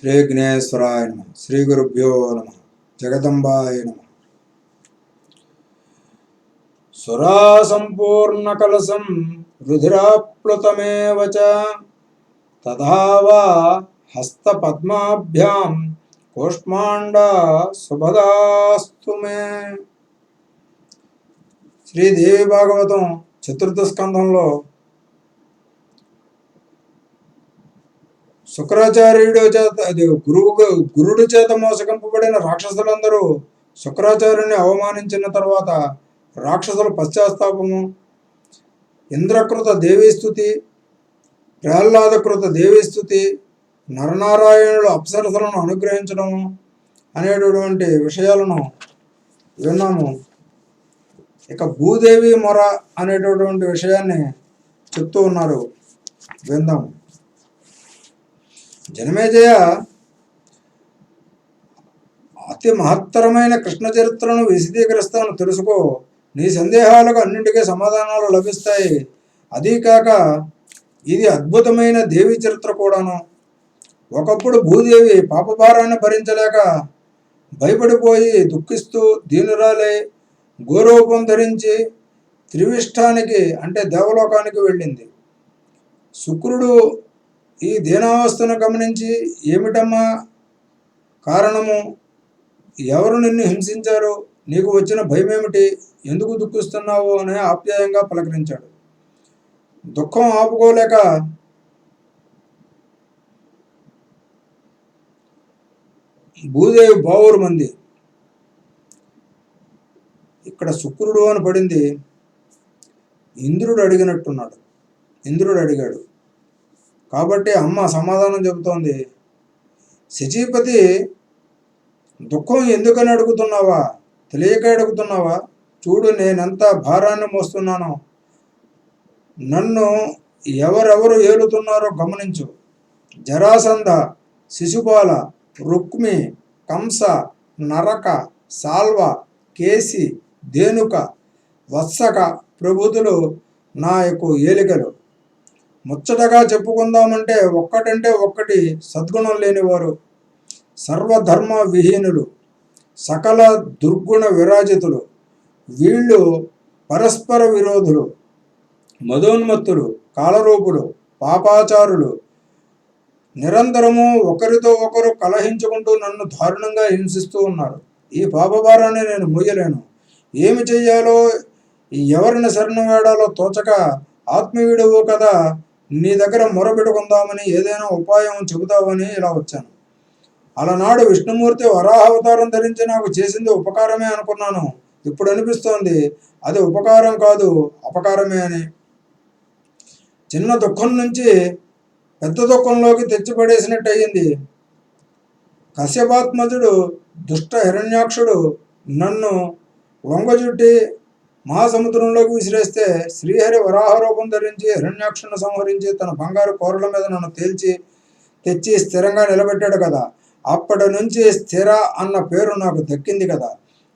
శ్రీ విఘ్నేశ్వరాయ నమ. శ్రీ గురుభ్యో నమ. జగదంబాయ నమ. సురా సంపూర్ణ కలసం రుధిరాప్లుతమేవ చ తథావా హస్త పద్మాభ్యాం కూష్మాండ సుభదాస్తు మే. శ్రీదేవి భాగవతం చతుర్థ స్కంధంలో శుక్రాచార్యుడి చేత గురుడి చేత మోసగింపబడిన రాక్షసులందరూ శుక్రాచార్యుని అవమానించిన తర్వాత రాక్షసుల పశ్చాత్తాపము, ఇంద్రకృత దేవీస్తుతి, ప్రహ్లాదకృత దేవీస్తుతి, నరనారాయణులు అప్సరసలను అనుగ్రహించడము అనేటటువంటి విషయాలను విన్నాము. ఇక భూదేవి మొర అనేటటువంటి విషయాన్ని చెప్తూ ఉన్నారు, విందాము. జనమేజయ, అతి మహత్తరమైన కృష్ణ చరిత్రను విశదీకరిస్తాను, తెలుసుకో. నీ సందేహాలకు అన్నింటికీ సమాధానాలు లభిస్తాయి. అదీ కాక ఇది అద్భుతమైన దేవి చరిత్ర కూడాను. ఒకప్పుడు భూదేవి పాపభారాన్ని భరించలేక భయపడిపోయి దుఃఖిస్తూ దీనురాలై గోరూపం ధరించి త్రివిష్టానికి అంటే దేవలోకానికి వెళ్ళింది. శుక్రుడు ఈ దీనావస్థను గమనించి, ఏమిటమ్మా కారణము, ఎవరు నిన్ను హింసించారు, నీకు వచ్చిన భయమేమిటి, ఎందుకు దుఃఖిస్తున్నావు అని ఆప్యాయంగా పలకరించాడు. దుఃఖం ఆపుకోలేక భూదేవి బావురు మంది. ఇక్కడ శుక్రుడు అని పడింది, ఇంద్రుడు అడిగినట్టున్నాడు. ఇంద్రుడు అడిగాడు కాబట్టి అమ్మ సమాధానం చెబుతోంది. శచీపతి, దుఃఖం ఎందుకని అడుగుతున్నావా, తెలియక అడుగుతున్నావా? చూడు, నేనెంత భారాన్ని మోస్తున్నానో. నన్ను ఎవరెవరు ఏలుతున్నారో గమనించు. జరాసంధ, శిశుపాల, రుక్మి, కంస, నరక, సాల్వ, కేసి, ధేనుక, వత్సక ప్రభుతులు నా యొక్క ఏలికలు. ముచ్చటగా చెప్పుకుందామంటే ఒక్కటంటే ఒక్కటి సద్గుణం లేనివారు, సర్వధర్మ విహీనులు, సకల దుర్గుణ విరాజితులు. వీళ్ళు పరస్పర విరోధులు, మదోన్మత్తులు, కాలరూపులు, పాపాచారులు. నిరంతరము ఒకరితో ఒకరు కలహించుకుంటూ నన్ను దారుణంగా హింసిస్తూ ఉన్నారు. ఈ పాపభారాన్ని నేను మోయలేను. ఏమి చెయ్యాలో, ఎవరిని శరణం వేడాలో తోచక ఆత్మీయుడువు కదా, నీ దగ్గర మొరపెట్టుకుందామని, ఏదైనా ఉపాయం చెబుతావని ఇలా వచ్చాను. అలనాడు విష్ణుమూర్తి వరాహావతారం ధరించి నాకు చేసింది ఉపకారమే అనుకున్నాను. ఇప్పుడు అనిపిస్తోంది అది ఉపకారం కాదు, అపకారమే అని. చిన్న దుఃఖం నుంచి పెద్ద దుఃఖంలోకి తెచ్చిపడేసినట్టు అయ్యింది. కశ్యపాత్మజుడు దుష్ట హిరణ్యాక్షుడు నన్ను లొంగజుట్టి మహాసముద్రంలోకి విసిరేస్తే శ్రీహరి వరాహరూపం ధరించి హిరణ్యాక్షుని సంహరించి తన బంగారు కోరల మీద నన్ను తెచ్చి స్థిరంగా నిలబెట్టాడు కదా. అప్పటి నుంచి స్థిర అన్న పేరు నాకు దక్కింది కదా.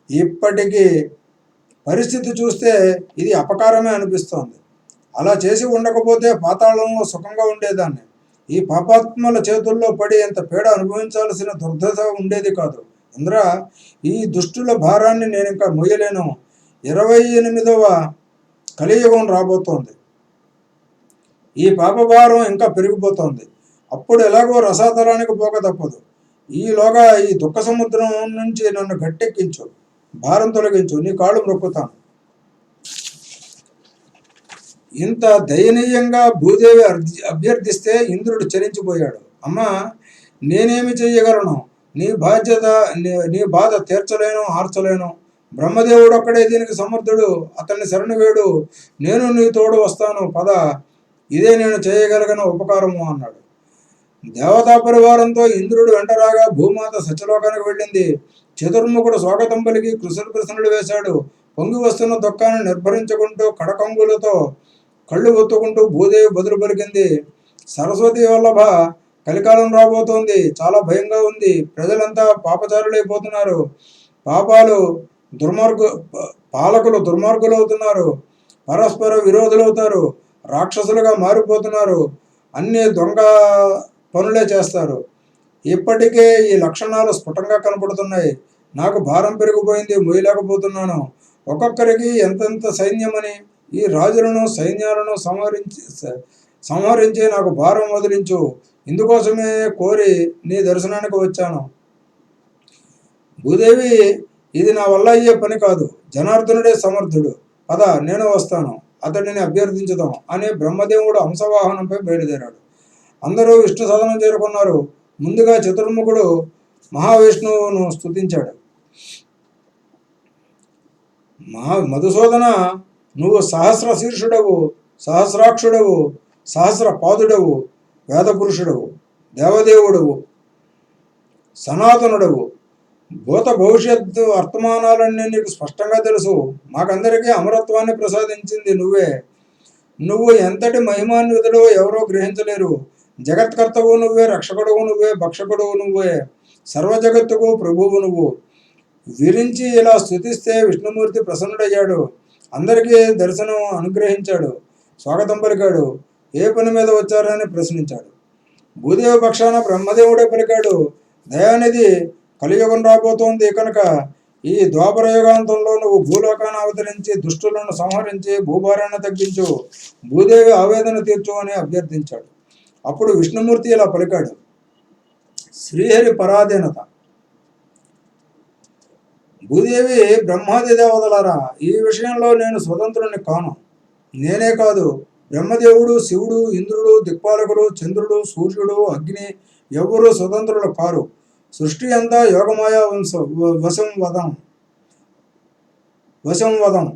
ఇప్పటికీ పరిస్థితి చూస్తే ఇది అపకారమే అనిపిస్తోంది. అలా చేసి ఉండకపోతే పాతాళంలో సుఖంగా ఉండేదాన్ని. ఈ పాపాత్మల చేతుల్లో పడి ఎంత పీడ అనుభవించాల్సిన దుర్దశ ఉండేది కాదు. ఇంద్ర, ఈ దుష్టుల భారాన్ని నేను ఇంకా మొయ్యలేను. 28వ కలియుగం రాబోతోంది. ఈ పాపభారం ఇంకా పెరిగిపోతోంది. అప్పుడు ఎలాగో రసాతలానికి పోక తప్పదు. ఈలోగా ఈ దుఃఖ సముద్రం నుంచి నన్ను గట్టెక్కించు, భారం తొలగించు, నీ కాళ్ళు మొక్కుతాను. ఇంత దయనీయంగా భూదేవి అభ్యర్థిస్తే ఇంద్రుడు చలించిపోయాడు. అమ్మా, నేనేమి చెయ్యగలను? నీ బాధ తీర్చలేను, ఆర్చలేను. బ్రహ్మదేవుడు ఒక్కడే దీనికి సమర్థుడు, అతన్ని శరణు వేడు. నేను నీ తోడు వస్తాను, పద. ఇదే నేను చేయగలిగిన ఉపకారము అన్నాడు. దేవతా పరివారంతో ఇంద్రుడు వెంటరాగా భూమాత సత్యలోకానికి వెళ్ళింది. చతుర్ముఖుడు స్వాగతం పలికి కృష్ణుడు వేశాడు. పొంగి వస్తున్న దుఃఖాన్ని నిర్భరించుకుంటూ కడకంగులతో కళ్ళు ఒత్తుకుంటూ భూదేవి బదులు పలికింది. సరస్వతి వల్లభ, కలికాలం రాబోతోంది, చాలా భయంగా ఉంది. ప్రజలంతా పాపచారులైపోతున్నారు. పాలకులు దుర్మార్గులు అవుతున్నారు, పరస్పర విరోధులవుతారు, రాక్షసులుగా మారిపోతున్నారు, అన్ని దొంగ పనులే చేస్తారు. ఇప్పటికే ఈ లక్షణాలు స్ఫుటంగా కనపడుతున్నాయి. నాకు భారం పెరిగిపోయింది, మోయలేకపోతున్నాను. ఒక్కొక్కరికి ఎంతెంత సైన్యమని ఈ రాజులను సైన్యాలను సంహరించి నాకు భారం వదిలించు. ఇందుకోసమే కోరి నీ దర్శనానికి వచ్చాను. భూదేవి, ఇది నా వల్ల అయ్యే పని కాదు. జనార్దనుడే సమర్థుడు. పద, నేను వస్తాను, అతడిని అభ్యర్థించుదాం అని బ్రహ్మదేవుడు హంసవాహనంపై బయలుదేరాడు. అందరూ విష్ణు సదనం చేరుకున్నారు. ముందుగా చతుర్ముఖుడు మహావిష్ణువును స్తుతించాడు. మధుసూదన, నువ్వు సహస్ర శీర్షుడవు, సహస్రాక్షుడవు, సహస్ర పాదుడవు, వేదపురుషుడవు, దేవదేవుడవు, సనాతనుడవు. భూత భవిష్యత్తు వర్తమానాలన్నీ నీకు స్పష్టంగా తెలుసు. మాకందరికీ అమరత్వాన్ని ప్రసాదించింది నువ్వే. నువ్వు ఎంతటి మహిమాన్వితుడో ఎవరో గ్రహించలేరు. జగత్కర్తవు నువ్వే, రక్షకుడవు నువ్వే, భక్షకుడవు నువ్వే, సర్వజగత్తుకు ప్రభువు నువ్వు. విరించి ఇలా స్తుతిస్తే విష్ణుమూర్తి ప్రసన్నుడయ్యాడు. అందరికీ దర్శనం అనుగ్రహించాడు. స్వాగతం పలికాడు. ఏ పని మీద వచ్చారని ప్రశ్నించాడు. భూదేవి పక్షాన బ్రహ్మదేవుడే పలికాడు. దయానిధి, కలియుగం రాబోతోంది కనుక ఈ ద్వాపర యుగాంతంలో నువ్వు భూలోకాన్ని అవతరించి దుష్టులను సంహరించి భూభారాన్ని తగ్గించు, భూదేవి ఆవేదన తీర్చు అని అభ్యర్థించాడు. అప్పుడు విష్ణుమూర్తి ఇలా పలికాడు. శ్రీహరి పరాధీనత. భూదేవి, బ్రహ్మాది దేవతలారా, ఈ విషయంలో నేను స్వతంత్రుని కాను. నేనే కాదు, బ్రహ్మదేవుడు, శివుడు, ఇంద్రుడు, దిక్పాలకుడు, చంద్రుడు, సూర్యుడు, అగ్ని ఎవ్వరూ స్వతంత్రులు కారు. సృష్టి అంతా యోగమాయ వశం వదం.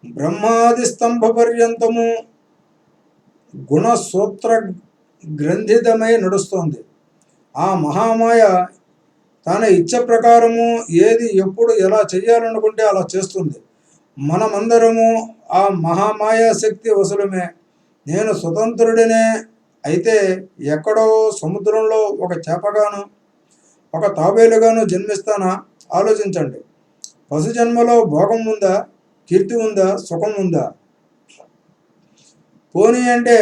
బ్రహ్మాది స్తంభ పర్యంతము గుణసూత్ర గ్రంథితమై నడుస్తోంది. ఆ మహామాయ తన ఇచ్చ ప్రకారము ఏది ఎప్పుడు ఎలా చేయాలనుకుంటే అలా చేస్తుంది. మనమందరము ఆ మహామాయా శక్తి వశులమే. నేను స్వతంత్రుడినే అయితే ఎక్కడో సముద్రంలో ఒక చేపగాను ఒక తాబేలుగాను జన్మిస్తానా? ఆలోచించండి. పశు జన్మలో భోగం ఉందా, కీర్తి ఉందా, సుఖం ఉందా? పోనీ అంటే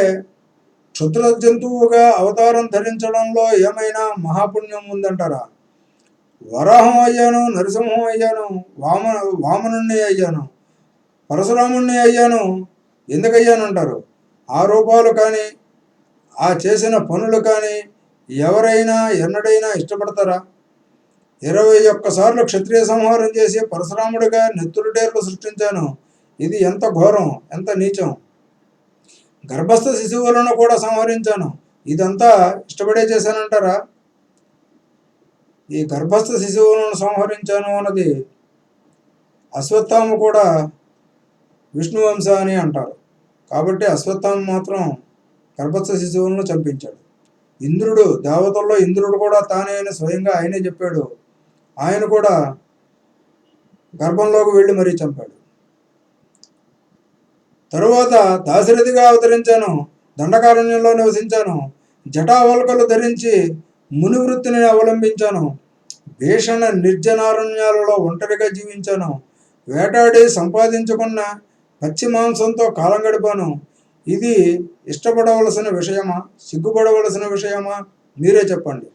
క్షుద్ర జంతువుగా అవతారం ధరించడంలో ఏమైనా మహాపుణ్యం ఉందంటారా? వరాహం అయ్యాను, నరసింహం అయ్యాను, వామనుణ్ణి అయ్యాను, పరశురాముణ్ణి అయ్యాను. ఎందుకయ్యానంటారు? ఆ రూపాలు కానీ ఆ చేసిన పనులు కానీ ఎవరైనా ఎన్నడైనా ఇష్టపడతారా? 21 సార్లు క్షత్రియ సంహారం చేసి పరశురాముడిగా నెత్తురుటేర్లు సృష్టించాను. ఇది ఎంత ఘోరం, ఎంత నీచం. గర్భస్థ శిశువులను కూడా సంహరించాను. ఇదంతా ఇష్టపడే చేశానంటారా? ఈ గర్భస్థ శిశువులను సంహరించాను అన్నది అశ్వత్థామ కూడా విష్ణువంశ అని అంటారు. కాబట్టి అశ్వత్థామ మాత్రం గర్భస్థ శిశువులను చంపించాడు. ఇంద్రుడు, దేవతల్లో ఇంద్రుడు కూడా తానే అని స్వయంగా ఆయనే చెప్పాడు. ఆయన కూడా గర్భంలోకి వెళ్ళి మరీ చంపాడు. తరువాత దాశరథిగా అవతరించాను. దండకారణ్యంలో నివసించాను. జటావల్కలు ధరించి మునివృత్తిని అవలంబించాను. భీషణ నిర్జనారణ్యాలలో ఒంటరిగా జీవించాను. వేటాడి సంపాదించుకున్న పచ్చి మాంసంతో కాలం గడిపాను. ఇది ఇష్టపడవలసిన విషయమా, సిగ్గుపడవలసిన విషయమా? మీరే చెప్పండి.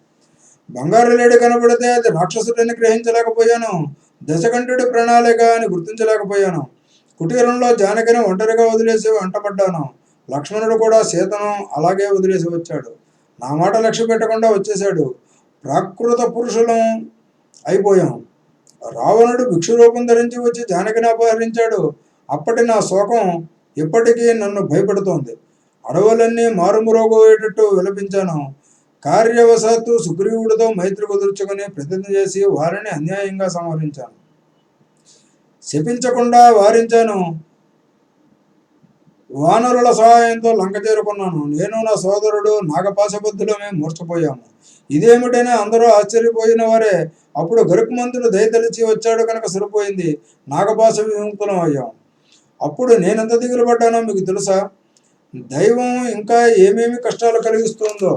బంగారు లేడి కనబడితే అది రాక్షసుడిని గ్రహించలేకపోయాను. దశకంఠుడి ప్రణాళిక అని గుర్తించలేకపోయాను. కుటీరంలో జానకిని ఒంటరిగా వదిలేసి వెంటపడ్డాను. లక్ష్మణుడు కూడా సీతను అలాగే వదిలేసి వచ్చాడు. నా మాట లక్ష్య పెట్టకుండా వచ్చేశాడు. ప్రాకృత పురుషులం అయిపోయాం. రావణుడు భిక్షురూపం ధరించి వచ్చి జానకిని అపహరించాడు. అప్పటి నా శోకం ఇప్పటికీ నన్ను భయపెడుతోంది. అడవులన్నీ మారుమురోగోయేటట్టు విలపించాను. కార్యవశాత్తు సుగ్రీవుడితో మైత్రి కుదుర్చుకుని ప్రతిజ్ఞ చేసి వారిని అన్యాయంగా సంహరించాను. శపించకుండా వారించాను. వానరుల సహాయంతో లంక చేరుకున్నాను. నేను నా సోదరుడు నాగపాశబద్ధులమే మూర్చపోయాము. ఇదేమిటని అందరూ ఆశ్చర్యపోయిన వారే. అప్పుడు గరుకుమంతుడు దయతలిచి వచ్చాడు కనుక సరిపోయింది. నాగపాశ విముక్తులం అయ్యాం. అప్పుడు నేనెంత దిగులు పడ్డానో మీకు తెలుసా? దైవం ఇంకా ఏమేమి కష్టాలు కలిగిస్తుందో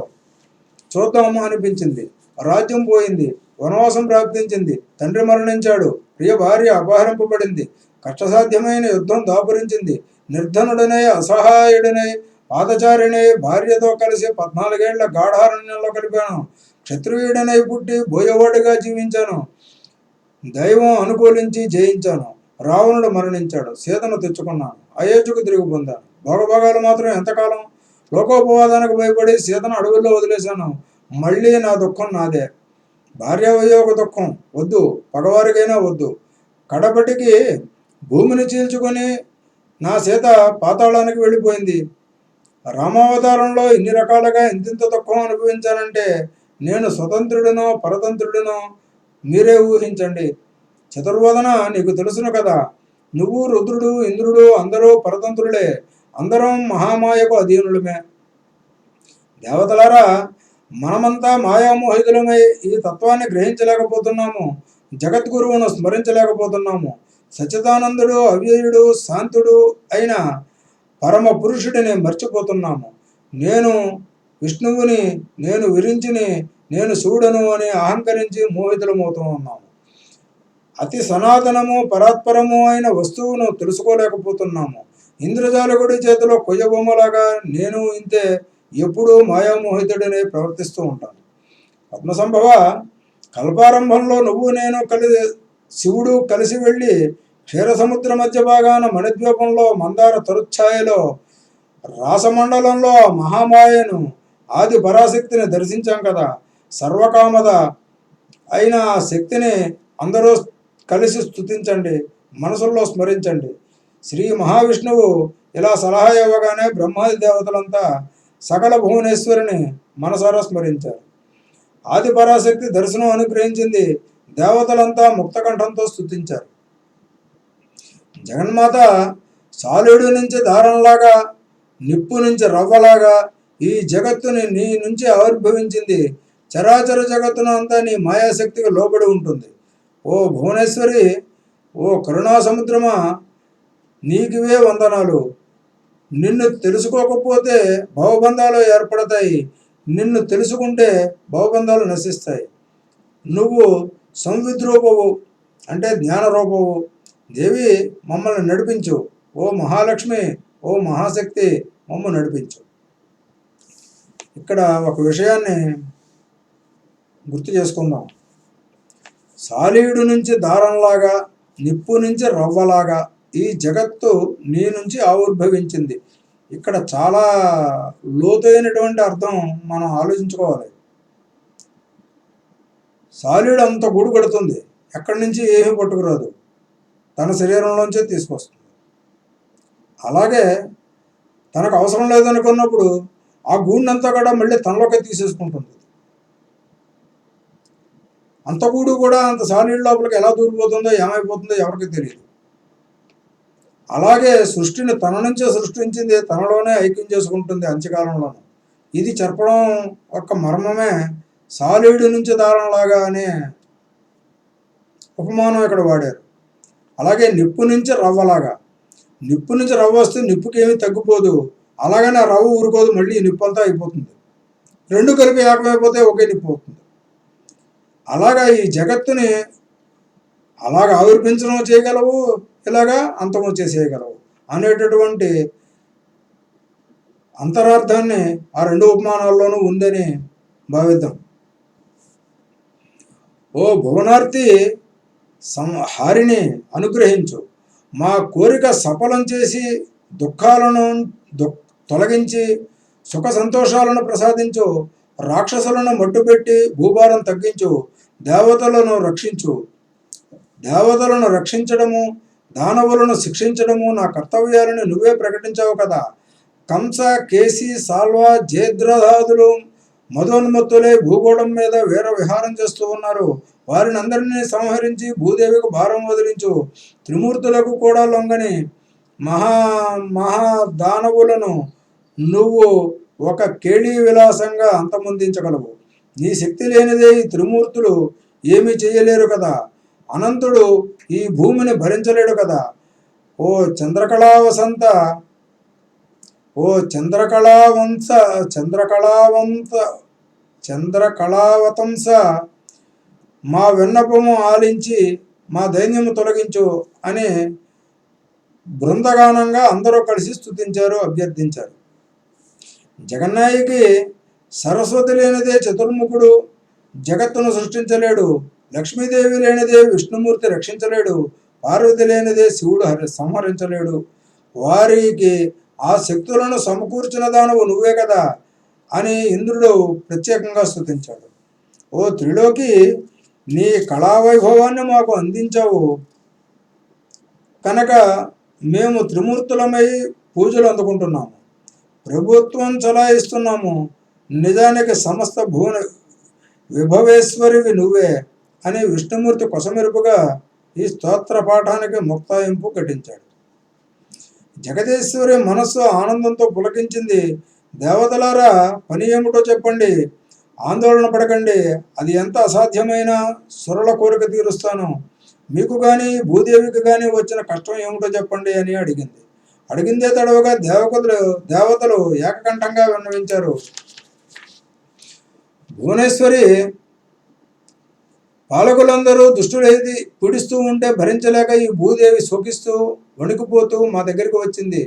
చూద్దాము అనిపించింది. రాజ్యం పోయింది, వనవాసం ప్రాప్తించింది, తండ్రి మరణించాడు, ప్రియ భార్య అపహరింపబడింది, కష్టసాధ్యమైన యుద్ధం దాపురించింది, నిర్ధనుడనై అసహాయుడనై పాదచారిణి భార్యతో కలిసి 14 ఏళ్ల గాఢారణ్యంలో కలిపాను. క్షత్రియుడనై పుట్టి బోయవాడిగా జీవించాను. దైవం అనుకూలించి జయించాను. రావణుడు మరణించాడు. సీతను తెచ్చుకున్నాను. అయోధ్యకు తిరిగి పొందాను. భోగభోగాలు మాత్రం ఎంతకాలం? లోకోపవాదానికి భయపడి సీతను అడవుల్లో వదిలేశాను. మళ్ళీ నా దుఃఖం నాదే. భార్యావియోగ దుఃఖం వద్దు, పగవారికైనా వద్దు. కడపటికి భూమిని చీల్చుకొని నా సీత పాతాళానికి వెళ్ళిపోయింది. రామావతారంలో ఇన్ని రకాలుగా ఇంతింత దుఃఖం అనుభవించానంటే నేను స్వతంత్రుడినో పరతంత్రుడినో మీరే ఊహించండి. చతుర్వదన నీకు తెలుసును కదా. నువ్వు, రుద్రుడు, ఇంద్రుడు అందరూ పరతంత్రులే. అందరం మహామాయకు అధీనులమే. దేవతలారా, మనమంతా మాయామోహితులమై ఈ తత్వాన్ని గ్రహించలేకపోతున్నాము. జగద్గురువును స్మరించలేకపోతున్నాము. సచ్చిదానందుడు, అవ్యయుడు, శాంతుడు అయిన పరమ పురుషుడిని మర్చిపోతున్నాము. నేను విష్ణువుని, నేను విరించిని, నేను శివుడను అని అహంకరించి మోహితులమవుతూ ఉన్నాము. అతి సనాతనము పరాత్పరము అయిన వస్తువును తెలుసుకోలేకపోతున్నాము. ఇంద్రజాలకుడి చేతిలో కొయ్యబొమ్మలాగా నేను ఇంతే ఎప్పుడూ మాయామోహితుడిని ప్రవర్తిస్తూ ఉంటాను. పద్మసంభవ, కల్పారంభంలో నువ్వు నేను శివుడు కలిసి వెళ్ళి క్షీరసముద్ర మధ్య భాగాన మణిద్వీపంలో మందార తరుఛాయలో రాసమండలంలో మహామాయను ఆది పరాశక్తిని దర్శించాం కదా. సర్వకామద అయిన ఆ శక్తిని అందరూ కలిసి స్తుతించండి, మనసుల్లో స్మరించండి. శ్రీ మహావిష్ణువు ఇలా సలహా ఇవ్వగానే బ్రహ్మాది దేవతలంతా సకల భువనేశ్వరిని మనసారా స్మరించారు. ఆది పరాశక్తి దర్శనం అనుగ్రహించింది. దేవతలంతా ముక్తకంఠంతో స్తుతించారు. జగన్మాత సాలుడు నుంచి దారంలాగా, నిప్పు నుంచి రవ్వలాగా ఈ జగత్తుని నీ నుంచి ఆవిర్భవించింది. చరాచర జగత్తును అంతా నీ మాయాశక్తికి లోబడి ఉంటుంది. ఓ భువనేశ్వరి, ఓ కరుణా సముద్రమా, నీకివే వందనాలు. నిన్ను తెలుసుకోకపోతే భవబంధాలు ఏర్పడతాయి. నిన్ను తెలుసుకుంటే భవబంధాలు నశిస్తాయి. నువ్వు సంవిద్రూపవు, అంటే జ్ఞానరూపవు. దేవి, మమ్మల్ని నడిపించు. ఓ మహాలక్ష్మి, ఓ మహాశక్తి, మమ్మల్ని నడిపించు. ఇక్కడ ఒక విషయాన్ని గుర్తు చేసుకుందాం. సాలీడు నుంచి దారంలాగా, నిప్పు నుంచి రవ్వలాగా ఈ జగత్తు నీ నుంచి ఆవిర్భవించింది. ఇక్కడ చాలా లోతైనటువంటి అర్థం మనం ఆలోచించుకోవాలి. సాలీడు అంత గూడు కడుతుంది, ఎక్కడి నుంచి ఏమీ పట్టుకురాదు, తన శరీరంలోంచే తీసుకొస్తుంది. అలాగే తనకు అవసరం లేదనుకున్నప్పుడు ఆ గూడినంతా కూడా మళ్ళీ తనలోకి తీసేసుకుంటుంది. అంత గూడు కూడా అంత సాలీడు లోపలికి ఎలా దూరిపోతుందో, ఏమైపోతుందో ఎవరికి తెలియదు. అలాగే సృష్టిని తన నుంచే సృష్టించింది, తనలోనే ఐక్యం చేసుకుంటుంది అంత్యకాలంలోనూ. ఇది చెప్పడం ఒక మర్మమే. సాలీడు నుంచి దారంలాగా అనే ఉపమానం ఇక్కడ వాడారు. అలాగే నిప్పు నుంచి రవ్వలాగా, నిప్పు నుంచి రవ్వ వస్తే నిప్పుకి ఏమీ తగ్గిపోదు, అలాగనే ఆ రవ్వ ఊరుకోదు, మళ్ళీ నిప్పు అంతా అయిపోతుంది. రెండు కలిపి ఏకమైపోతే ఒకే నిప్పు అవుతుంది. అలాగా ఈ జగత్తుని అలాగ ఆవిర్భించడం చేయగలవు, ఇలాగా అంతము చేసేయగలవు అనేటటువంటి అంతరార్థాన్ని ఆ రెండు ఉపమానాల్లోనూ ఉందని భావిద్దాం. ఓ భువనార్తి హారిని అనుగ్రహించు. మా కోరిక సఫలం చేసి దుఃఖాలను తొలగించి సుఖ సంతోషాలను ప్రసాదించు. రాక్షసులను మట్టుపెట్టి భూభారం తగ్గించు. దేవతలను రక్షించు. దేవతలను రక్షించడము, దానవులను శిక్షించడము నా కర్తవ్యాలను నువ్వే ప్రకటించావు కదా. కంస, కేసి, సాల్వ, జేద్రధాదులు మదోన్మత్తులై భూగోళం మీద వీర విహారం చేస్తూ ఉన్నారు. వారిని అందరినీ సంహరించి భూదేవికి భారం వదిలించు. త్రిమూర్తులకు కూడా లొంగని మహాదానవులను నువ్వు ఒక కేళీ విలాసంగా అంతమొందించగలవు. నీ శక్తి లేనిదే ఈ త్రిమూర్తులు ఏమీ చేయలేరు కదా. అనంతుడు ఈ భూమిని భరించలేడు కదా. ఓ చంద్రకళావసంత, ఓ చంద్రకళావతంస, మా విన్నపము ఆలించి మా దైన్యము తొలగించు అని బృందగానంగా అందరూ కలిసి స్తుతించారు, అభ్యర్థించారు. జగన్నాయికి సరస్వతి లేనిదే చతుర్ముఖుడు జగత్తును సృష్టించలేడు. లక్ష్మీదేవి లేనిదే విష్ణుమూర్తి రక్షించలేడు. పార్వతి లేనిదే శివుడు సంహరించలేడు. వారికి ఆ శక్తులను సమకూర్చిన దానవు నువ్వే కదా అని ఇంద్రుడు ప్రత్యేకంగా స్తుతించాడు. ఓ త్రిలోకి, నీ కళావైభవాన్ని మాకు అందించావు కనుక మేము త్రిమూర్తులమై పూజలు అందుకుంటున్నాము, ప్రభుత్వం చలాయిస్తున్నాము. నిజానికి సమస్త భువన విభవేశ్వరివి నువ్వే అని విష్ణుమూర్తి కొసమెరుపుగా ఈ స్తోత్ర పాఠానికి ముక్తాయింపు ఘటించాడు. జగదీశ్వరి మనస్సు ఆనందంతో పులకించింది. దేవతలారా, పని ఏమిటో చెప్పండి, ఆందోళన పడకండి, అది ఎంత అసాధ్యమైన సురల కోరిక తీరుస్తాను. మీకు కానీ భూదేవికి కానీ వచ్చిన కష్టం ఏమిటో చెప్పండి అని అడిగింది. అడిగిందే తడవగా దేవతలు ఏకకంఠంగా విన్నవించారు. భువనేశ్వరి, పాలకులందరూ దుష్టులైది పీడిస్తూ ఉంటే భరించలేక ఈ భూదేవి శోకిస్తూ వణికిపోతూ మా దగ్గరికి వచ్చింది.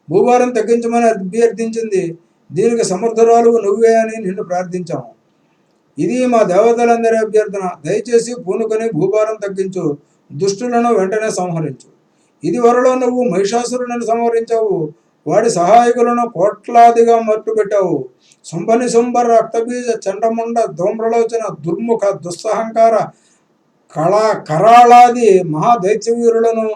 భూభారం తగ్గించమని అభ్యర్థించింది. దీనికి సమర్థురాలు నువ్వే అని నిన్ను ప్రార్థించాము. ఇది మా దేవతలందరి అభ్యర్థన. దయచేసి పూనుకొని భూభారం తగ్గించు, దుష్టులను వెంటనే సంహరించు. ఇది వరలో నువ్వు మహిషాసురులను సంహరించావు. వాడి సహాయకులను కోట్లాదిగా మట్టుపెట్టావు. శుంభ రక్తబీజ చండముండ ధూమ్రలోచన దుర్ముఖ దుస్సహంకార కరాళాది మహాదైత్యవీరులను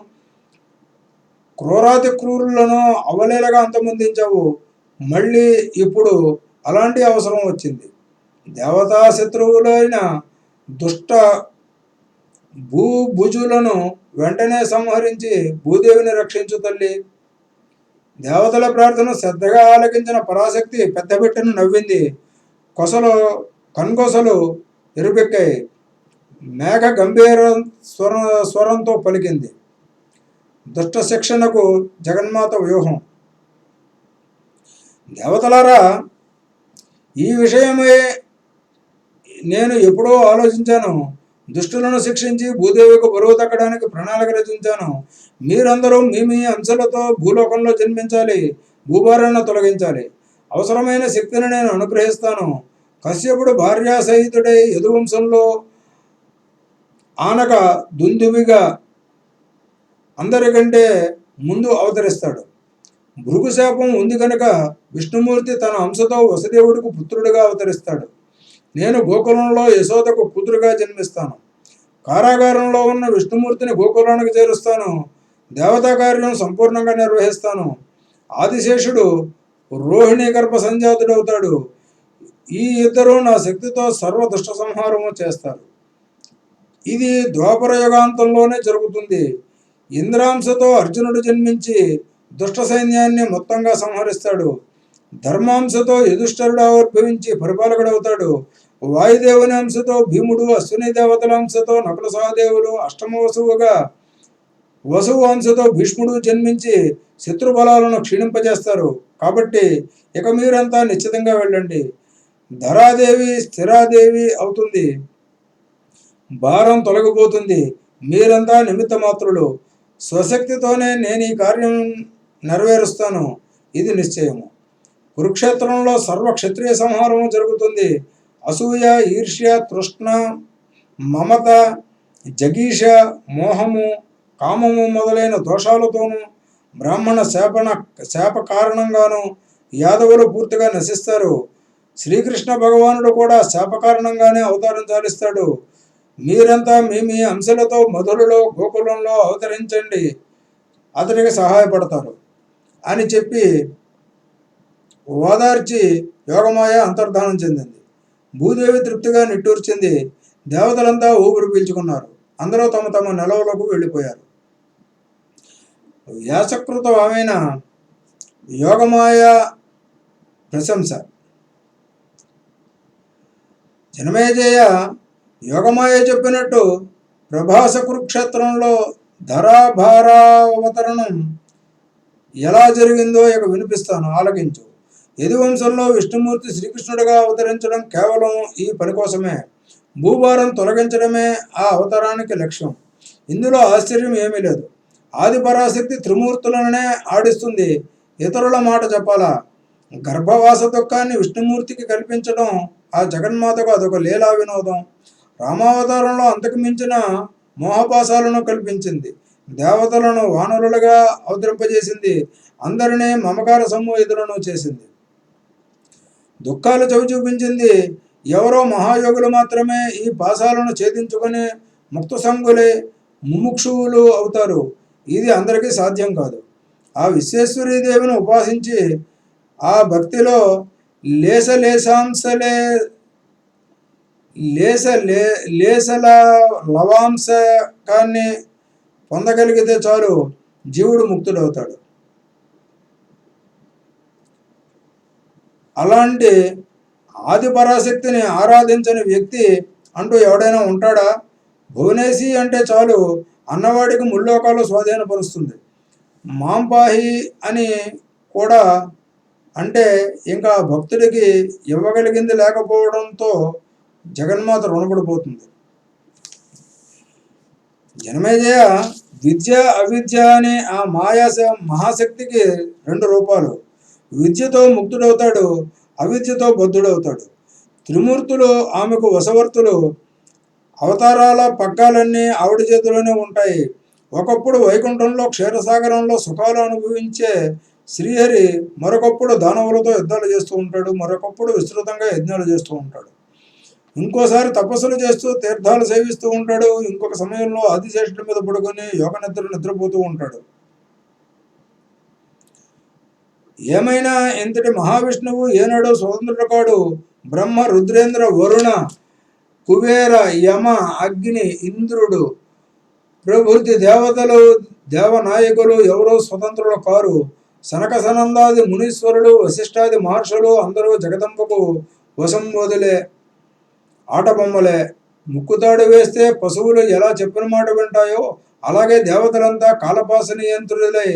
క్రూరాతి క్రూరులను అవలీలగా అంతమొందించావు. మళ్ళీ ఇప్పుడు అలాంటి అవసరం వచ్చింది. దేవతా శత్రువులైన దుష్ట భూభుజులను వెంటనే సంహరించి భూదేవిని రక్షించు తల్లి. దేవతల ప్రార్థన శ్రద్ధగా ఆలకించిన పరాశక్తి పెద్దబిట్టను నవ్వింది. కన్గొసలు ఎరుపెక్కాయి. మేఘ గంభీర స్వరంతో పలికింది. దుష్ట శిక్షణకు జగన్మాత వ్యూహం. దేవతలారా, ఈ విషయమే నేను ఎప్పుడో ఆలోచించాను. దుష్టులను శిక్షించి భూదేవికి బరువు తగ్గడానికి ప్రణాళిక రచించాను. మీరందరూ మీ అంశాలతో భూలోకంలో జన్మించాలి, భూభారాన్ని తొలగించాలి. అవసరమైన శక్తిని నేను అనుగ్రహిస్తాను. కశ్యపుడు భార్యా సహితుడై యదువంశంలో ఆనక దుందువిగా అందరికంటే ముందు అవతరిస్తాడు. భృగుశాపం ఉంది కనుక విష్ణుమూర్తి తన అంశతో వసుదేవుడికి పుత్రుడిగా అవతరిస్తాడు. నేను గోకులంలో యశోదకు కూతురుగా జన్మిస్తాను. కారాగారంలో ఉన్న విష్ణుమూర్తిని గోకులానికి చేరుస్తాను. దేవతా కార్యం సంపూర్ణంగా నిర్వహిస్తాను. ఆదిశేషుడు రోహిణీ గర్భ సంజాతుడవుతాడు. ఈ ఇద్దరు నా శక్తితో సర్వ దుష్ట సంహారము చేస్తారు. ఇది ద్వాపర యుగాంతంలోనే జరుగుతుంది. ఇంద్రాంశతో అర్జునుడు జన్మించి దుష్ట సైన్యాన్ని మొత్తంగా సంహరిస్తాడు. ధర్మాంశతో యుధిష్ఠిరుడు ఆవిర్భవించి పరిపాలకుడవుతాడు. వాయుదేవుని అంశతో భీముడు, అశ్విని దేవతల అంశతో నకుల సహదేవులు, అష్టమ వసువుగా వసువు అంశతో భీష్ముడు జన్మించి శత్రుబలాలను క్షీణింపజేస్తారు. కాబట్టి ఇక మీరంతా నిశ్చితంగా వెళ్ళండి. ధరాదేవి స్థిరాదేవి అవుతుంది. భారం తొలగిపోతుంది. మీరంతా నిమిత్త మాత్రులు. స్వశక్తితోనే నేను ఈ కార్యం నెరవేరుస్తాను. ఇది నిశ్చయము. కురుక్షేత్రంలో సర్వ క్షత్రియ సంహారము జరుగుతుంది. అసూయ, ఈర్ష్య, తృష్ణ, మమత, జగీష, మోహము, కామము మొదలైన దోషాలతోనూ బ్రాహ్మణ శాప కారణంగాను యాదవులు పూర్తిగా నశిస్తారు. శ్రీకృష్ణ భగవానుడు కూడా శాప కారణంగానే అవతారం చాలిస్తాడు. మీరంతా మీ అంశాలతో మధురలో గోకులంలో అవతరించండి, అతనికి సహాయపడతారు అని చెప్పి ఓదార్చి యోగమాయ అంతర్ధానం చెందింది. భూదేవి తృప్తిగా నిట్టూర్చింది. దేవతలంతా ఊపిరి పీల్చుకున్నారు. అందరూ తమ తమ నెలవులకు వెళ్ళిపోయారు. వ్యాసకృతమైన యోగమాయ ప్రశంస. జనమేజయ, యోగమాయ చెప్పినట్టు ప్రభాస కురుక్షేత్రంలో ధరాభారావతరణం ఎలా జరిగిందో ఇక వినిపిస్తాను, ఆలకించు. యదువంశంలో విష్ణుమూర్తి శ్రీకృష్ణుడిగా అవతరించడం కేవలం ఈ పని కోసమే. భూభారం తొలగించడమే ఆ అవతారానికి లక్ష్యం. ఇందులో ఆశ్చర్యం ఏమీ లేదు. ఆది పరాశక్తి త్రిమూర్తులనే ఆడిస్తుంది. ఇతరుల మాట చెప్పాలా? గర్భవాస దుఃఖాన్ని విష్ణుమూర్తికి కల్పించడం ఆ జగన్మాతకు అదొక లీలా వినోదం. రామావతారంలో అంతకు మించిన మోహపాసాలను కల్పించింది. దేవతలను వానరులుగా అవతరింపజేసింది. అందరినీ మమకార సమ్మోహితులను చేసింది. దుఃఖాలు చవి చూపించింది. ఎవరో మహాయోగులు మాత్రమే ఈ పాసాలను ఛేదించుకొని ముక్త సంగులే ముముక్షువులు అవుతారు. ఇది అందరికీ సాధ్యం కాదు. ఆ విశ్వేశ్వరీదేవిని ఉపాసించి ఆ భక్తిలో లేసలేసాంశలే లేసల లవాంశకాన్ని పొందగలిగితే చాలు, జీవుడు ముక్తుడవుతాడు. అలాంటి ఆది పరాశక్తిని ఆరాధించని వ్యక్తి అంటూ ఎవడైనా ఉంటాడా? భువనేశి అంటే చాలు అన్నవాడికి ముల్లోకాలు స్వాధీనపరుస్తుంది. మాంపాహి అని కూడా అంటే ఇంకా భక్తుడికి ఇవ్వగలిగింది లేకపోవడంతో జగన్మాత రుణపడిపోతుంది. జనమేజయ, విద్య అవిద్య అనే ఆ మహాశక్తికి 2 రూపాలు. విద్యతో ముక్తుడవుతాడు, అవిద్యతో బద్ధుడవుతాడు. త్రిమూర్తులు ఆమెకు వశవర్తులు. అవతారాల పగ్గాలన్నీ ఆవిడ చేతిలోనే ఉంటాయి. ఒకప్పుడు వైకుంఠంలో క్షీరసాగరంలో సుఖాలు అనుభవించే శ్రీహరి మరొకప్పుడు దానవులతో యుద్ధాలు చేస్తూ ఉంటాడు, మరొకప్పుడు విస్తృతంగా యజ్ఞాలు చేస్తూ ఉంటాడు. ఇంకోసారి తపస్సులు చేస్తూ తీర్థాలు సేవిస్తూ ఉంటాడు. ఇంకొక సమయంలో ఆదిశేషుడి మీద పడుకొని యోగ నిద్రపోతూ ఉంటాడు. ఏమైనా ఇంతటి మహావిష్ణువు ఏనాడో స్వతంత్రుడు కాడు. బ్రహ్మ, రుద్రేంద్ర, వరుణ, కుబేర, యమ, అగ్ని, ఇంద్రుడు ప్రభృతి దేవతలు, దేవనాయకులు ఎవరో స్వతంత్రులు కారు. సనక సనందాది మునీశ్వరులు, వశిష్ఠాది మహర్షులు అందరూ జగదంబకు వశం వదిలే ఆటబొమ్మలే. ముక్కుతాడు వేస్తే పశువులు ఎలా చెప్పిన మాట వింటాయో అలాగే దేవతలంతా కాలపాస నియంత్రులై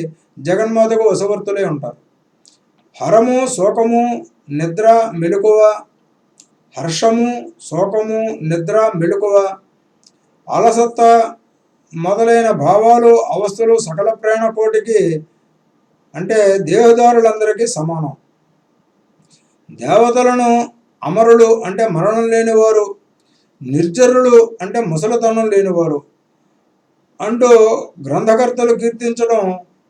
జగన్మాతకు వశవర్తులై ఉంటారు. హరము, శోకము, నిద్ర, మెలకువ, హర్షము, శోకము, నిద్ర, మెలకువ, అలసత్త మొదలైన భావాలు, అవస్థలు సకల ప్రాణకోటికి అంటే దేహదారులందరికీ సమానం. దేవతలను అమరులు అంటే మరణం లేనివారు, నిర్జరులు అంటే ముసలితనం లేనివారు అంటూ గ్రంథకర్తలు కీర్తించడం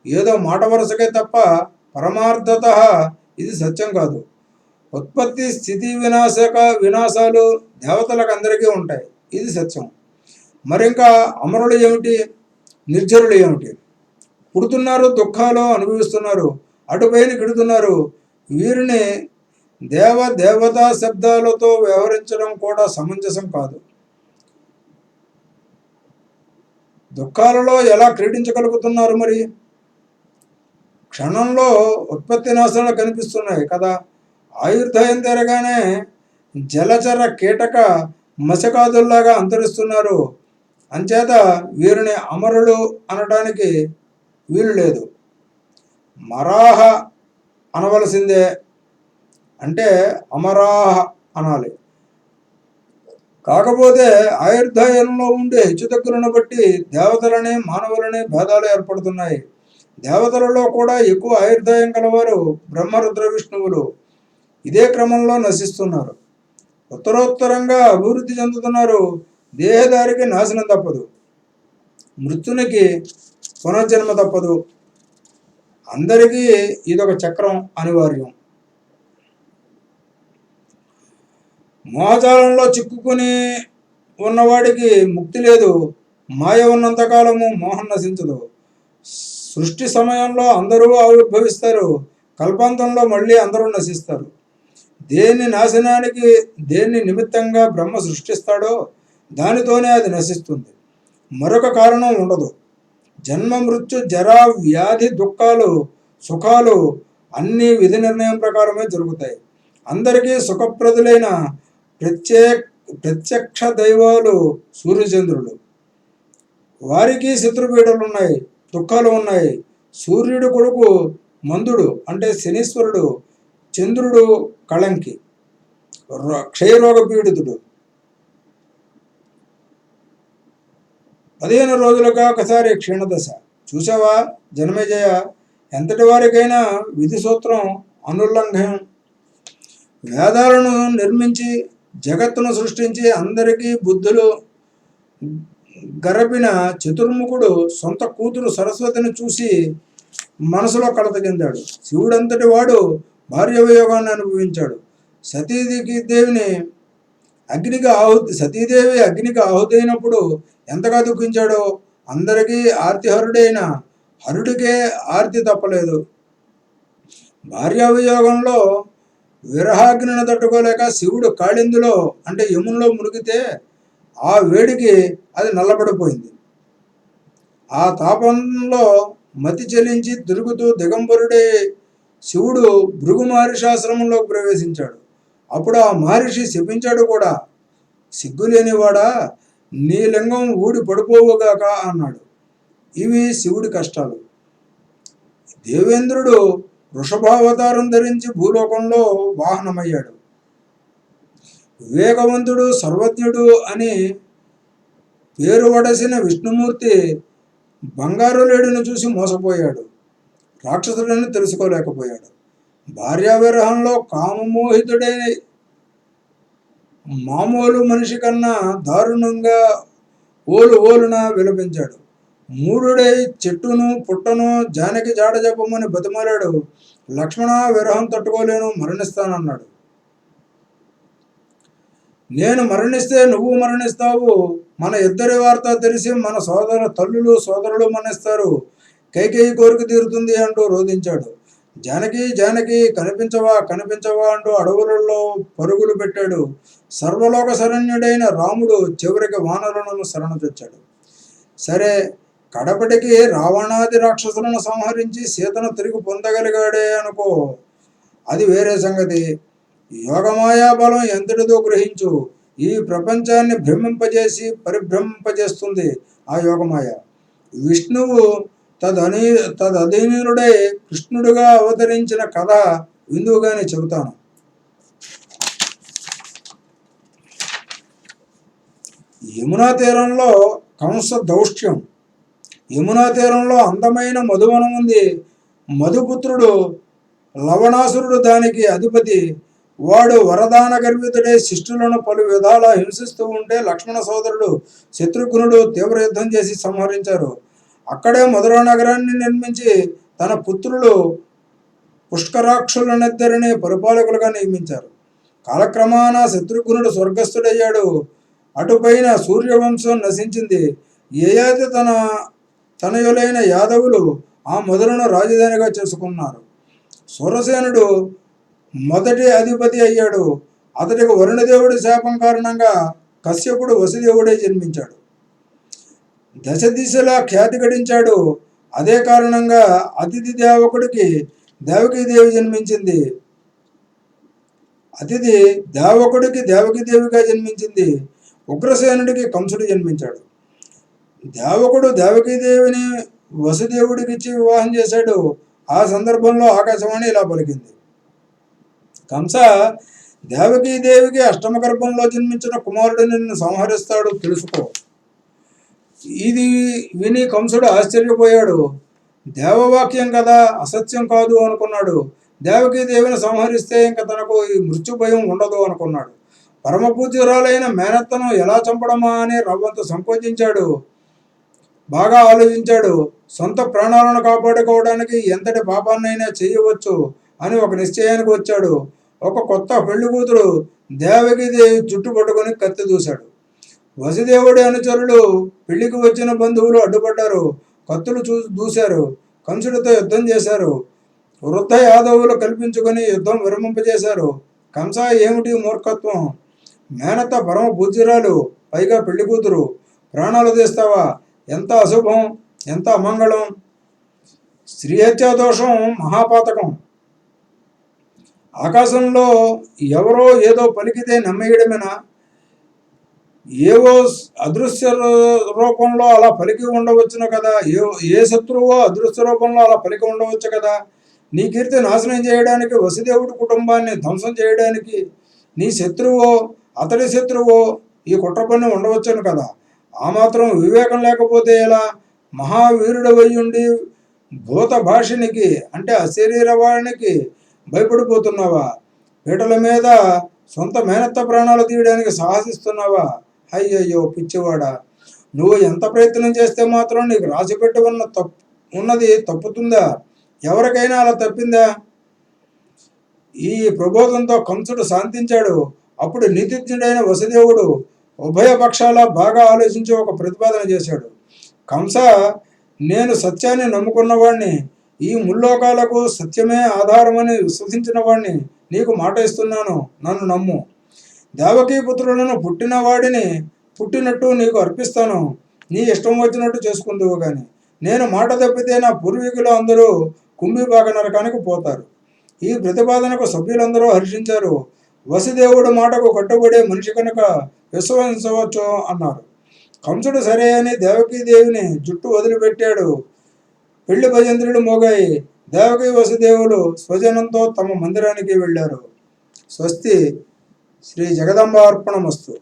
ఏదో మాట వరుసకే తప్ప పరమార్థత ఇది సత్యం కాదు. ఉత్పత్తి, స్థితి, వినాశాలు దేవతలకు అందరికీ ఉంటాయి, ఇది సత్యం. మరింకా అమరులు ఏమిటి, నిర్జరులు ఏమిటి? పుడుతున్నారు, దుఃఖాలు అనుభవిస్తున్నారు, అటుపైన కిడుతున్నారు. వీరిని దేవతా శబ్దాలతో వ్యవహరించడం కూడా సమంజసం కాదు. దుఃఖాలలో ఎలా క్రీడించగలుగుతున్నారు మరి? క్షణంలో ఉత్పత్తి నాశనాలు కనిపిస్తున్నాయి కదా. ఆయుర్దాయం తెరగానే జలచర కీటక మశకాదుల్లాగా అంతరిస్తున్నారు. అంచేత వీరిని అమరులు అనడానికి వీలు లేదు. మరాహ అనవలసిందే, అంటే అమరాహ అనాలి. కాకపోతే ఆయుర్దాయంలో ఉండే హెచ్చుతగ్గులను బట్టి దేవతలని మానవులని భేదాలు ఏర్పడుతున్నాయి. దేవతలలో కూడా ఎక్కువ ఆయుర్దాయం గలవారు బ్రహ్మరుద్ర విష్ణువులు. ఇదే క్రమంలో నశిస్తున్నారు, ఉత్తరోత్తరంగా అభివృద్ధి చెందుతున్నారు. దేహదారికి నాశనం తప్పదు, మృత్యునికి పునర్జన్మ తప్పదు. అందరికీ ఇదొక చక్రం అనివార్యం. మోహజాలంలో చిక్కుకుని ఉన్నవాడికి ముక్తి లేదు. మాయ ఉన్నంతకాలము మోహం నశించదు. సృష్టి సమయంలో అందరూ ఆవిర్భవిస్తారు, కల్పాంతంలో మళ్ళీ అందరూ నశిస్తారు. దేన్ని నాశనానికి దేన్ని నిమిత్తంగా బ్రహ్మ సృష్టిస్తాడో దానితోనే అది నశిస్తుంది, మరొక కారణం ఉండదు. జన్మ, మృత్యు, జరా, వ్యాధి, దుఃఖాలు, సుఖాలు అన్నీ విధి నిర్ణయం ప్రకారమే జరుగుతాయి. అందరికీ సుఖప్రదులైన ప్రత్యక్ష దైవాలు సూర్యచంద్రులు. వారికి శత్రుపీడలు ఉన్నాయి, దుఃఖాలు ఉన్నాయి. సూర్యుడు కొడుకు మందుడు అంటే శనీశ్వరుడు, చంద్రుడు కళంకి, క్షయరోగ పీడితుడు. 15 రోజులుగా ఒకసారి క్షీణదశ. చూసావా జనమేజయ, ఎంతటి వారికైనా విధి సూత్రం అనుల్లంఘం. వేదాలను నిర్మించి జగత్తును సృష్టించి అందరికీ బుద్ధులు గరపిన చతుర్ముఖుడు సొంత కూతురు సరస్వతిని చూసి మనసులో కలత చెందాడు. శివుడంతటి వాడు భార్య వియోగాన్ని అనుభవించాడు. సతీదేవి అగ్నికి ఆహుతైనప్పుడు ఎంతగా దుఃఖించాడో అందరికీ ఆర్తిహరుడైన హరుడికే ఆర్తి తప్పలేదు. భార్యా వియోగంలో విరహాగ్నిని తట్టుకోలేక శివుడు కాళిందులో అంటే యమునలో మునిగితే ఆ వేడికి అది నల్లబడిపోయింది. ఆ తాపంలో మతి చెలించి తిరుగుతూ దిగంబరుడే శివుడు భృగు మహర్షి ఆశ్రమంలోకి ప్రవేశించాడు. అప్పుడు ఆ మహర్షి శపించాడు కూడా. సిగ్గులేనివాడా, నీ లింగం ఊడి పడిపోవుగాక అన్నాడు. ఇవి శివుడి కష్టాలు. దేవేంద్రుడు వృషభావతారం ధరించి భూలోకంలో వాహనమయ్యాడు. వివేకవంతుడు సర్వజ్ఞుడు అని పేరు వడసిన విష్ణుమూర్తి బంగారు లేడిని చూసి మోసపోయాడు. రాక్షసుడని తెలుసుకోలేకపోయాడు. భార్యా విరహంలో కామమోహితుడై మామూలు మనిషి కన్నా దారుణంగా ఓలున విలపించాడు. మూఢుడై చెట్టును పుట్టను జానకి జాడ చెప్పమని బతిమాలాడు. లక్ష్మణ, విరహం తట్టుకోలేను, మరణిస్తానన్నాడు. నేను మరణిస్తే నువ్వు మరణిస్తావు, మన ఇద్దరి వార్త తెలిసి మన సోదరులు మరణిస్తారు, కైకేయి కోరిక తీరుతుంది అంటూ రోధించాడు. జానకి కనిపించవా అంటూ అడవులలో పరుగులు పెట్టాడు. సర్వలోక శరణ్యుడైన రాముడు చివరికి వానరులను శరణుచొచ్చాడు. సరే, కడపటికి రావణాది రాక్షసులను సంహరించి సీతను తిరిగి పొందగలిగాడే అనుకో, అది వేరే సంగతి. యోగమాయా బలం ఎంతటిదో గ్రహించు. ఈ ప్రపంచాన్ని భ్రమింపజేసి పరిభ్రమింపజేస్తుంది ఆ యోగమాయ. విష్ణువు తదధీనుడై కృష్ణుడుగా అవతరించిన కథ విందువుగానే చెబుతాను. యమునా తీరంలో కంస దౌష్ట్యం. యమునా తీరంలో అందమైన మధువనం ఉంది. మధుపుత్రుడు లవణాసురుడు దానికి అధిపతి. వాడు వరదాన గర్వితుడై శిష్టులను పలు విధాలా హింసిస్తూ ఉంటే లక్ష్మణ సోదరుడు శత్రుఘ్నుడు తీవ్ర యుద్ధం చేసి సంహరించారు. అక్కడే మధురా నగరాన్ని నిర్మించి తన పుత్రులు పుష్కరాక్షులనిద్దరిని పరిపాలకులుగా నియమించారు. కాలక్రమాన శత్రుఘ్నుడు స్వర్గస్థుడయ్యాడు. అటుపైన సూర్యవంశం నశించింది. యయాతి తనయులైన యాదవులు ఆ మధురను రాజధానిగా చేసుకున్నారు. సూరసేనుడు మొదటి అధిపతి అయ్యాడు. అతడికి వరుణదేవుడి శాపం కారణంగా కశ్యపుడు వసుదేవుడే జన్మించాడు. దశ దిశలా ఖ్యాతి గడించాడు. అదే కారణంగా అతిథి దేవకుడికి దేవకీదేవి జన్మించింది. అతిథి దేవకుడికి దేవకీదేవిగా జన్మించింది. ఉగ్రసేనుడికి కంసుడు జన్మించాడు. దేవకుడు దేవకీదేవిని వసుదేవుడికిచ్చి వివాహం చేశాడు. ఆ సందర్భంలో ఆకాశవాణి ఇలా పలికింది: కంస, దేవకీదేవికి అష్టమ గర్భంలో జన్మించిన కుమారుడు నిన్ను సంహరిస్తాడు, తెలుసుకో. ఇది విని కంసుడు ఆశ్చర్యపోయాడు. దేవవాక్యం కదా, అసత్యం కాదు అనుకున్నాడు. దేవకీదేవిని సంహరిస్తే ఇంక తనకు ఈ మృత్యు భయం ఉండదు అనుకున్నాడు. పరమపూజ్యురాలైన మేనత్తను ఎలా చంపడమా అని రవ్వంత సంకోచించాడు. బాగా ఆలోచించాడు. సొంత ప్రాణాలను కాపాడుకోవడానికి ఎంతటి పాపాన్నైనా చేయవచ్చు అని ఒక నిశ్చయానికి వచ్చాడు. ఒక కొత్త పెళ్లి కూతురు దేవకీదేవి చుట్టు పట్టుకొని కత్తి దూశాడు. వసుదేవుడి అనుచరులు పెళ్లికి వచ్చిన బంధువులు అడ్డుపడ్డారు. కత్తులు దూశారు. కంసుడితో యుద్ధం చేశారు. వృద్ధ యాదవులు కల్పించుకొని యుద్ధం విరమింపజేశారు. కంస, ఏమిటి మూర్ఖత్వం? మేనత్త పరమ పూజ్యురాలు, పైగా పెళ్లి కూతురు, ప్రాణాలు తీస్తావా? ఎంత అశుభం, ఎంత అమంగళం! శ్రీహత్యా దోషం మహాపాతకం. ఆకాశంలో ఎవరో ఏదో పలికితే నమ్మేయడమేనా? ఏవో అదృశ్య రూపంలో అలా పలికి ఉండవచ్చును కదా. ఏ శత్రువో అదృశ్య రూపంలో అలా పలికి ఉండవచ్చు కదా. నీ కీర్తి నాశనం చేయడానికి, వసుదేవుడి కుటుంబాన్ని ధ్వంసం చేయడానికి నీ శత్రువో అతడి శత్రువో ఈ కుట్ర పని ఉండవచ్చును కదా. ఆ మాత్రం వివేకం లేకపోతే ఎలా? మహావీరుడు వయ్యుండి భూత భాషినికి అంటే అశరీరవాణికి భయపడిపోతున్నావా? పీటల మీద సొంత మేనత్త ప్రాణాలు తీయడానికి సాహసిస్తున్నావా? అయ్యయ్యో పిచ్చివాడా, నువ్వు ఎంత ప్రయత్నం చేస్తే మాత్రం నీకు రాసిపెట్టి ఉన్నది తప్పుతుందా? ఎవరికైనా అలా తప్పిందా? ఈ ప్రబోధంతో కంసుడు శాంతించాడు. అప్పుడు నీతిజ్ఞుడైన వసుదేవుడు ఉభయ పక్షాల బాగా ఆలోచించి ఒక ప్రతిపాదన చేశాడు. కంస, నేను సత్యాన్ని నమ్ముకున్నవాణ్ణి, ఈ ముల్లోకాలకు సత్యమే ఆధారమని విశ్వసించిన వాణ్ణి, నీకు మాట ఇస్తున్నాను, నన్ను నమ్ము. దేవకీ పుత్రులను పుట్టిన వాడిని పుట్టినట్టు నీకు అర్పిస్తాను. నీ ఇష్టం వచ్చినట్టు చేసుకుందువు గాని నేను మాట తప్పితే నా పూర్వీకులు అందరూ కుంభిపాక నరకానికి పోతారు. ఈ ప్రతిపాదనకు సభ్యులందరూ హర్షించారు. వసుదేవుడు మాటకు కట్టుబడే మనిషి కనుక విశ్వసించవచ్చు అన్నారు. కంసుడు సరే అని దేవకీదేవిని జుట్టు వదిలిపెట్టాడు. పెళ్లి భజంత్రులు మోగాయి. దేవకీ వసుదేవులు స్వజనంతో తమ మందిరానికి వెళ్ళారు. స్వస్తి. శ్రీ జగదంబార్పణమస్తు.